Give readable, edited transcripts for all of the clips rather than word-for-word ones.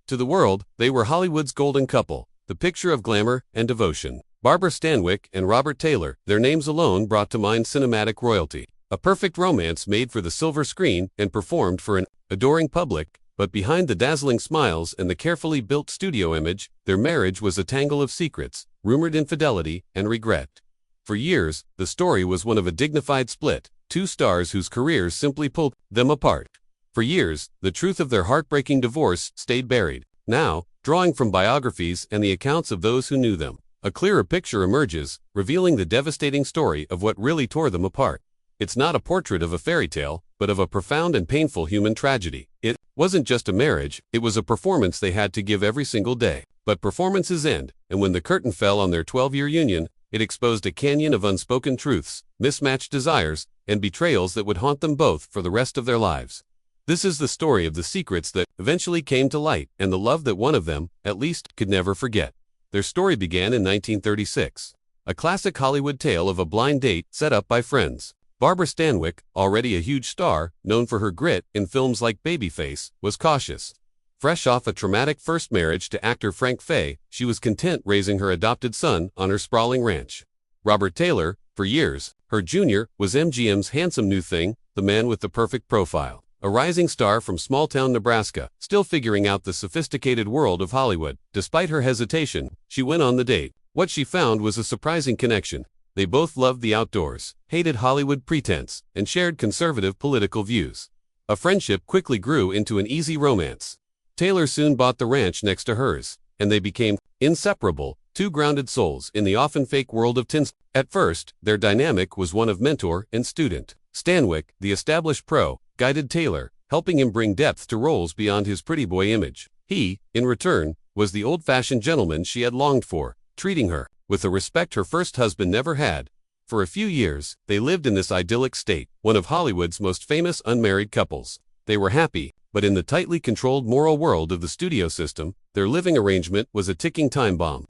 To the world, they were Hollywood's golden couple, the picture of glamour and devotion. Barbara Stanwyck and Robert Taylor, their names alone brought to mind cinematic royalty. A perfect romance made for the silver screen and performed for an adoring public, but behind the dazzling smiles and the carefully built studio image, their marriage was a tangle of secrets, rumored infidelity, and regret. For years, the story was one of a dignified split, two stars whose careers simply pulled them apart. For years, the truth of their heartbreaking divorce stayed buried. Now, drawing from biographies and the accounts of those who knew them, a clearer picture emerges, revealing the devastating story of what really tore them apart. It's not a portrait of a fairy tale, but of a profound and painful human tragedy. It wasn't just a marriage, it was a performance they had to give every single day. But performances end, and when the curtain fell on their 12-year union, it exposed a canyon of unspoken truths, mismatched desires, and betrayals that would haunt them both for the rest of their lives. This is the story of the secrets that eventually came to light, and the love that one of them, at least, could never forget. Their story began in 1936. A classic Hollywood tale of a blind date set up by friends. Barbara Stanwyck, already a huge star, known for her grit in films like Babyface, was cautious. Fresh off a traumatic first marriage to actor Frank Fay, she was content raising her adopted son on her sprawling ranch. Robert Taylor, for years, her junior, was MGM's handsome new thing, the man with the perfect profile. A rising star from small-town Nebraska, still figuring out the sophisticated world of Hollywood. Despite her hesitation, she went on the date. What she found was a surprising connection. They both loved the outdoors, hated Hollywood pretense, and shared conservative political views. A friendship quickly grew into an easy romance. Taylor soon bought the ranch next to hers, and they became inseparable, two grounded souls in the often fake world of tinsel. At first, their dynamic was one of mentor and student. Stanwyck, the established pro, guided Taylor, helping him bring depth to roles beyond his pretty boy image. He, in return, was the old-fashioned gentleman she had longed for, treating her with the respect her first husband never had. For a few years, they lived in this idyllic state, one of Hollywood's most famous unmarried couples. They were happy, but in the tightly controlled moral world of the studio system, their living arrangement was a ticking time bomb.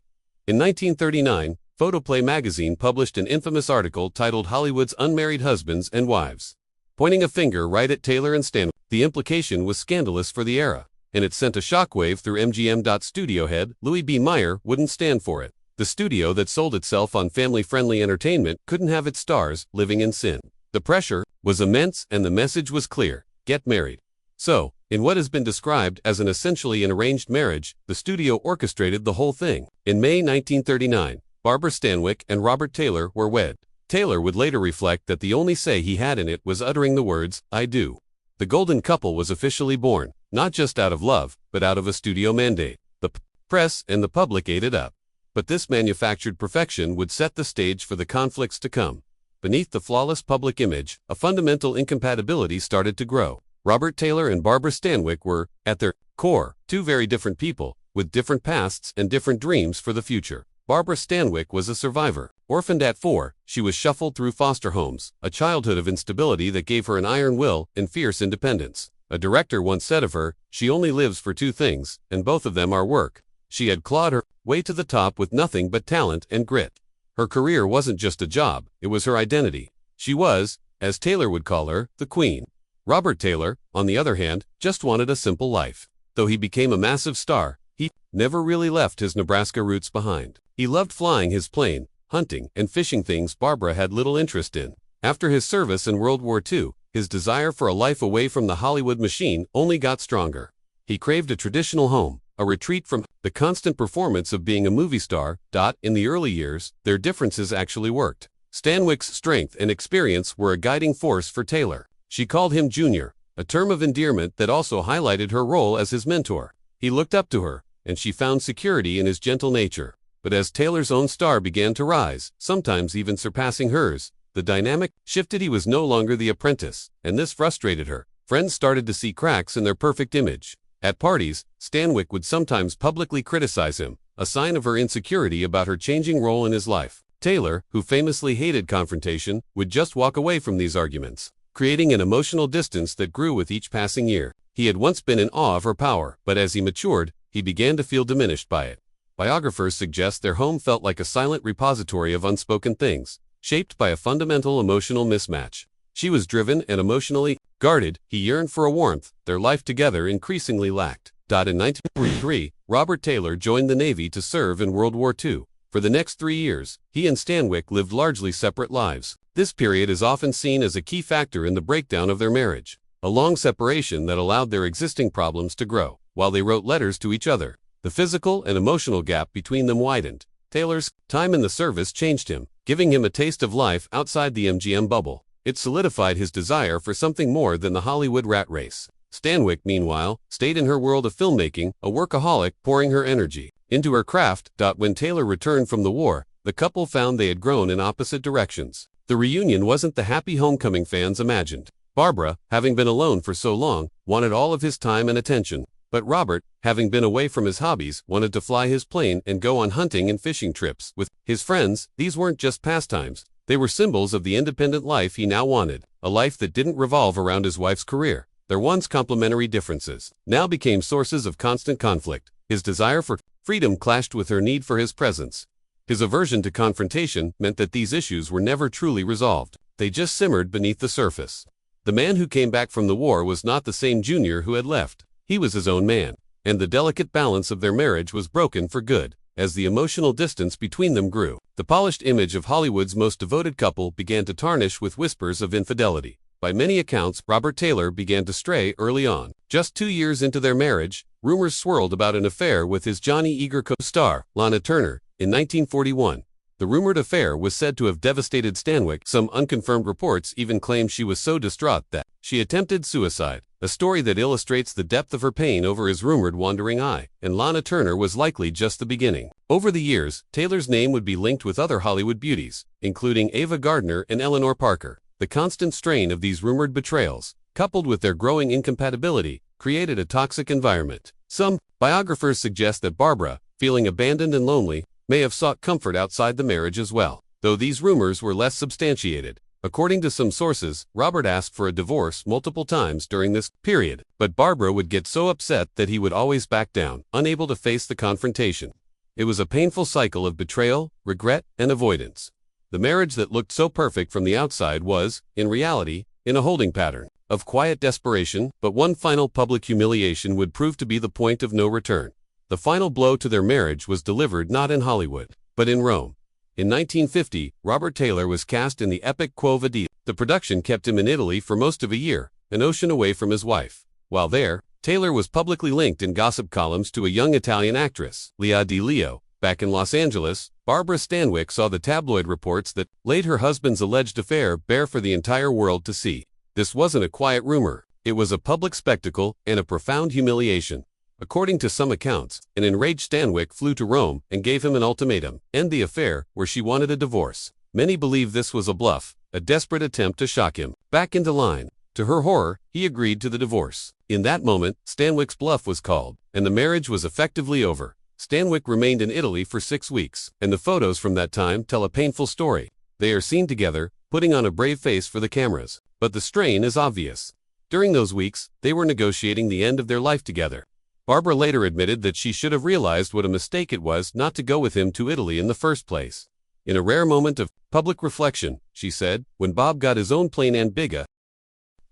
In 1939, Photoplay magazine published an infamous article titled Hollywood's Unmarried Husbands and Wives, pointing a finger right at Taylor and Stanwyck. The implication was scandalous for the era, and it sent a shockwave through MGM. Studio head Louis B. Mayer wouldn't stand for it. The studio that sold itself on family-friendly entertainment couldn't have its stars living in sin. The pressure was immense and the message was clear: get married. So, in what has been described as an essentially an arranged marriage, the studio orchestrated the whole thing. In May 1939, Barbara Stanwyck and Robert Taylor were wed. Taylor would later reflect that the only say he had in it was uttering the words, "I do." The golden couple was officially born, not just out of love, but out of a studio mandate. The press and the public ate it up. But this manufactured perfection would set the stage for the conflicts to come. Beneath the flawless public image, a fundamental incompatibility started to grow. Robert Taylor and Barbara Stanwyck were, at their core, two very different people, with different pasts and different dreams for the future. Barbara Stanwyck was a survivor. Orphaned at 4, she was shuffled through foster homes, a childhood of instability that gave her an iron will and fierce independence. A director once said of her, "She only lives for two things, and both of them are work." She had clawed her way to the top with nothing but talent and grit. Her career wasn't just a job, it was her identity. She was, as Taylor would call her, the queen. Robert Taylor, on the other hand, just wanted a simple life. Though he became a massive star, he never really left his Nebraska roots behind. He loved flying his plane, hunting, and fishing, things Barbara had little interest in. After his service in World War II, his desire for a life away from the Hollywood machine only got stronger. He craved a traditional home, a retreat from the constant performance of being a movie star. In the early years, their differences actually worked. Stanwyck's strength and experience were a guiding force for Taylor. She called him Junior, a term of endearment that also highlighted her role as his mentor. He looked up to her, and she found security in his gentle nature. But as Taylor's own star began to rise, sometimes even surpassing hers, the dynamic shifted. He was no longer the apprentice, and this frustrated her. Friends started to see cracks in their perfect image. At parties, Stanwyck would sometimes publicly criticize him, a sign of her insecurity about her changing role in his life. Taylor, who famously hated confrontation, would just walk away from these arguments, creating an emotional distance that grew with each passing year. He had once been in awe of her power, but as he matured, he began to feel diminished by it. Biographers suggest their home felt like a silent repository of unspoken things, shaped by a fundamental emotional mismatch. She was driven and emotionally guarded, he yearned for a warmth their life together increasingly lacked. In 1943, Robert Taylor joined the Navy to serve in World War II. For the next 3 years, he and Stanwyck lived largely separate lives. This period is often seen as a key factor in the breakdown of their marriage. A long separation that allowed their existing problems to grow, while they wrote letters to each other. The physical and emotional gap between them widened. Taylor's time in the service changed him, giving him a taste of life outside the MGM bubble. It solidified his desire for something more than the Hollywood rat race. Stanwyck, meanwhile, stayed in her world of filmmaking, a workaholic, pouring her energy into her craft. When Taylor returned from the war, the couple found they had grown in opposite directions. The reunion wasn't the happy homecoming fans imagined. Barbara, having been alone for so long, wanted all of his time and attention. But Robert, having been away from his hobbies, wanted to fly his plane and go on hunting and fishing trips with his friends. These weren't just pastimes. They were symbols of the independent life he now wanted, a life that didn't revolve around his wife's career. Their once complementary differences now became sources of constant conflict. His desire for freedom clashed with her need for his presence. His aversion to confrontation meant that these issues were never truly resolved. They just simmered beneath the surface. The man who came back from the war was not the same Junior who had left. He was his own man, and the delicate balance of their marriage was broken for good. As the emotional distance between them grew, the polished image of Hollywood's most devoted couple began to tarnish with whispers of infidelity. By many accounts, Robert Taylor began to stray early on. Just 2 years into their marriage, rumors swirled about an affair with his Johnny Eager co-star, Lana Turner, in 1941. The rumored affair was said to have devastated Stanwyck. Some unconfirmed reports even claimed she was so distraught that she attempted suicide, a story that illustrates the depth of her pain over his rumored wandering eye. And Lana Turner was likely just the beginning. Over the years, Taylor's name would be linked with other Hollywood beauties, including Ava Gardner and Eleanor Parker. The constant strain of these rumored betrayals, coupled with their growing incompatibility, created a toxic environment. Some biographers suggest that Barbara, feeling abandoned and lonely, may have sought comfort outside the marriage as well, though these rumors were less substantiated. According to some sources, Robert asked for a divorce multiple times during this period, but Barbara would get so upset that he would always back down, unable to face the confrontation. It was a painful cycle of betrayal, regret, and avoidance. The marriage that looked so perfect from the outside was, in reality, in a holding pattern of quiet desperation, but one final public humiliation would prove to be the point of no return. The final blow to their marriage was delivered not in Hollywood, but in Rome. In 1950, Robert Taylor was cast in the epic Quo Vadis. The production kept him in Italy for most of a year, an ocean away from his wife. While there, Taylor was publicly linked in gossip columns to a young Italian actress, Lea Di Leo. Back in Los Angeles, Barbara Stanwyck saw the tabloid reports that laid her husband's alleged affair bare for the entire world to see. This wasn't a quiet rumor. It was a public spectacle and a profound humiliation. According to some accounts, an enraged Stanwyck flew to Rome and gave him an ultimatum: end the affair, where she wanted a divorce. Many believe this was a bluff, a desperate attempt to shock him back into line. To her horror, he agreed to the divorce. In that moment, Stanwyck's bluff was called, and the marriage was effectively over. Stanwyck remained in Italy for 6 weeks, and the photos from that time tell a painful story. They are seen together, putting on a brave face for the cameras. But the strain is obvious. During those weeks, they were negotiating the end of their life together. Barbara later admitted that she should have realized what a mistake it was not to go with him to Italy in the first place. In a rare moment of public reflection, she said, when Bob got his own plane and bigger,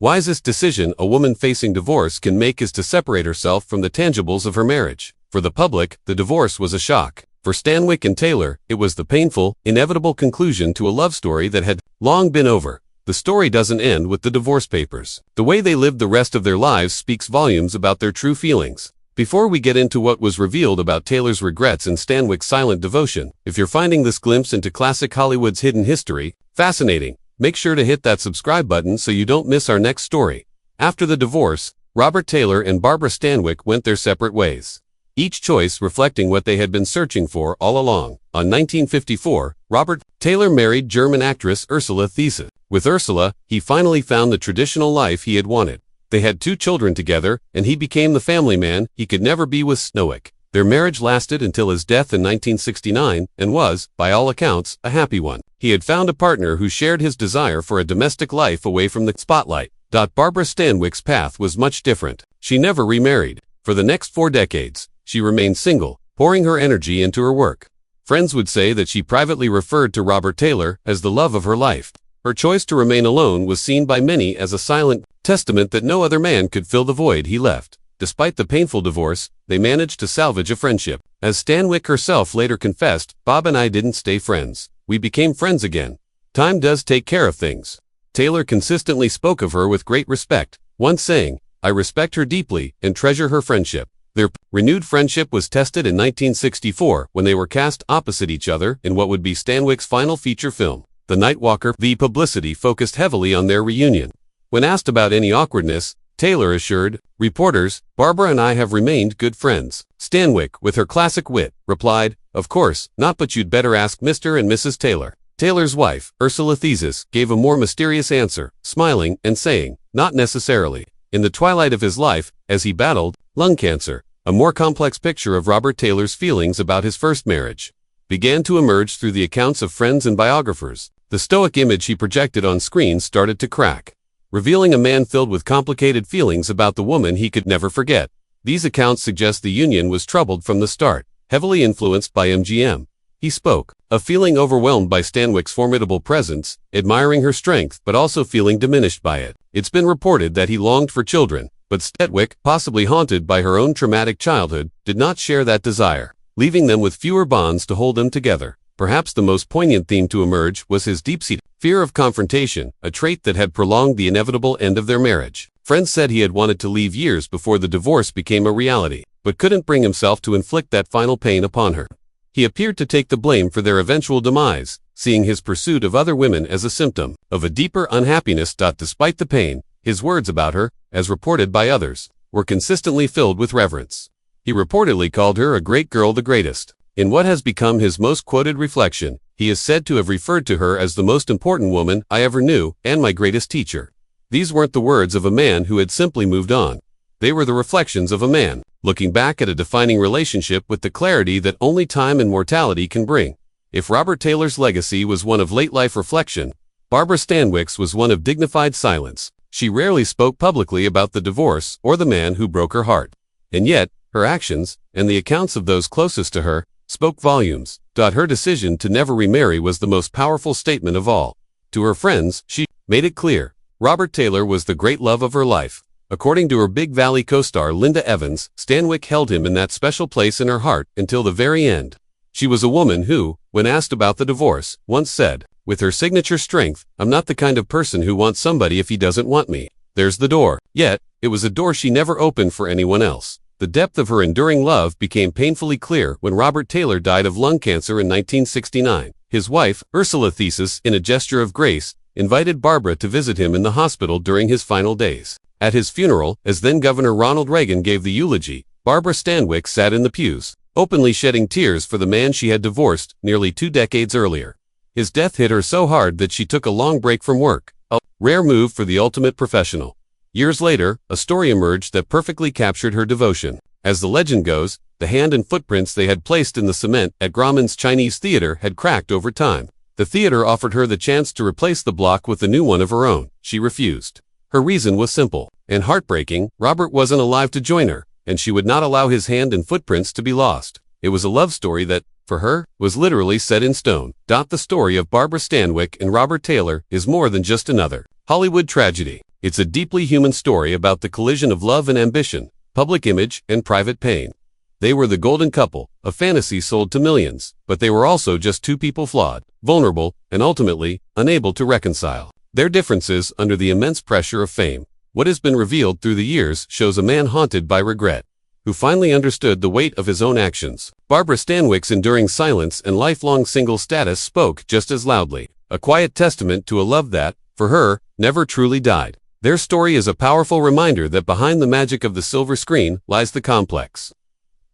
wisest decision a woman facing divorce can make is to separate herself from the tangibles of her marriage. For the public, the divorce was a shock. For Stanwyck and Taylor, it was the painful, inevitable conclusion to a love story that had long been over. The story doesn't end with the divorce papers. The way they lived the rest of their lives speaks volumes about their true feelings. Before we get into what was revealed about Taylor's regrets and Stanwyck's silent devotion, if you're finding this glimpse into classic Hollywood's hidden history fascinating, make sure to hit that subscribe button so you don't miss our next story. After the divorce, Robert Taylor and Barbara Stanwyck went their separate ways, each choice reflecting what they had been searching for all along. On 1954, Robert Taylor married German actress Ursula Thiesse. With Ursula, he finally found the traditional life he had wanted. They had 2 children together, and he became the family man he could never be with Stanwyck. Their marriage lasted until his death in 1969 and was, by all accounts, a happy one. He had found a partner who shared his desire for a domestic life away from the spotlight. Barbara Stanwyck's path was much different. She never remarried. For the next 4 decades, she remained single, pouring her energy into her work. Friends would say that she privately referred to Robert Taylor as the love of her life. Her choice to remain alone was seen by many as a silent testament that no other man could fill the void he left. Despite the painful divorce, they managed to salvage a friendship. As Stanwyck herself later confessed, "Bob and I didn't stay friends. We became friends again. Time does take care of things." Taylor consistently spoke of her with great respect, once saying, "I respect her deeply and treasure her friendship." Their renewed friendship was tested in 1964 when they were cast opposite each other in what would be Stanwyck's final feature film, The Nightwalker. The publicity focused heavily on their reunion. When asked about any awkwardness, Taylor assured reporters, "Barbara and I have remained good friends." Stanwyck, with her classic wit, replied, "Of course, not, but you'd better ask Mr. and Mrs. Taylor." Taylor's wife, Ursula Thesis, gave a more mysterious answer, smiling and saying, "Not necessarily." In the twilight of his life, as he battled lung cancer, a more complex picture of Robert Taylor's feelings about his first marriage began to emerge through the accounts of friends and biographers. The stoic image he projected on screen started to crack, revealing a man filled with complicated feelings about the woman he could never forget. These accounts suggest the union was troubled from the start, heavily influenced by MGM. He spoke of feeling overwhelmed by Stanwyck's formidable presence, admiring her strength but also feeling diminished by it. It's been reported that he longed for children, but Stanwyck, possibly haunted by her own traumatic childhood, did not share that desire, leaving them with fewer bonds to hold them together. Perhaps the most poignant theme to emerge was his deep-seated fear of confrontation, a trait that had prolonged the inevitable end of their marriage. Friends said he had wanted to leave years before the divorce became a reality, but couldn't bring himself to inflict that final pain upon her. He appeared to take the blame for their eventual demise, seeing his pursuit of other women as a symptom of a deeper unhappiness. Despite the pain, his words about her, as reported by others, were consistently filled with reverence. He reportedly called her a great girl, the greatest. In what has become his most quoted reflection, he is said to have referred to her as the most important woman I ever knew and my greatest teacher. These weren't the words of a man who had simply moved on. They were the reflections of a man looking back at a defining relationship with the clarity that only time and mortality can bring. If Robert Taylor's legacy was one of late-life reflection, Barbara Stanwyck's was one of dignified silence. She rarely spoke publicly about the divorce or the man who broke her heart. And yet, her actions, and the accounts of those closest to her, spoke volumes. Her decision to never remarry was the most powerful statement of all. To her friends, she made it clear Robert Taylor was the great love of her life. According to her Big Valley co-star Linda Evans, Stanwyck held him in that special place in her heart until the very end. She was a woman who, when asked about the divorce, once said, with her signature strength, "I'm not the kind of person who wants somebody if he doesn't want me. There's the door." Yet, it was a door she never opened for anyone else. The depth of her enduring love became painfully clear when Robert Taylor died of lung cancer in 1969. His wife, Ursula Thesis, in a gesture of grace, invited Barbara to visit him in the hospital during his final days. At his funeral, as then-Governor Ronald Reagan gave the eulogy, Barbara Stanwyck sat in the pews, openly shedding tears for the man she had divorced nearly 2 decades earlier. His death hit her so hard that she took a long break from work, a rare move for the ultimate professional. Years later, a story emerged that perfectly captured her devotion. As the legend goes, the hand and footprints they had placed in the cement at Grauman's Chinese Theater had cracked over time. The theater offered her the chance to replace the block with a new one of her own. She refused. Her reason was simple and heartbreaking. Robert wasn't alive to join her, and she would not allow his hand and footprints to be lost. It was a love story that, for her, was literally set in stone. The story of Barbara Stanwyck and Robert Taylor is more than just another Hollywood tragedy. It's a deeply human story about the collision of love and ambition, public image and private pain. They were the golden couple, a fantasy sold to millions, but they were also just two people flawed, vulnerable, and ultimately, unable to reconcile their differences under the immense pressure of fame. What has been revealed through the years shows a man haunted by regret, who finally understood the weight of his own actions. Barbara Stanwyck's enduring silence and lifelong single status spoke just as loudly, a quiet testament to a love that, for her, never truly died. Their story is a powerful reminder that behind the magic of the silver screen lies the complex,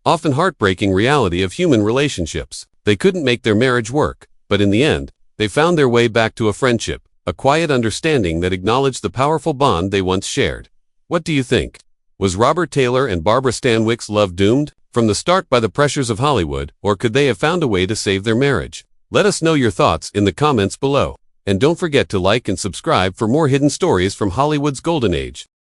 often heartbreaking reality of human relationships. They couldn't make their marriage work, but in the end, they found their way back to a friendship, a quiet understanding that acknowledged the powerful bond they once shared. What do you think? Was Robert Taylor and Barbara Stanwyck's love doomed from the start by the pressures of Hollywood, or could they have found a way to save their marriage? Let us know your thoughts in the comments below. And don't forget to like and subscribe for more hidden stories from Hollywood's golden age.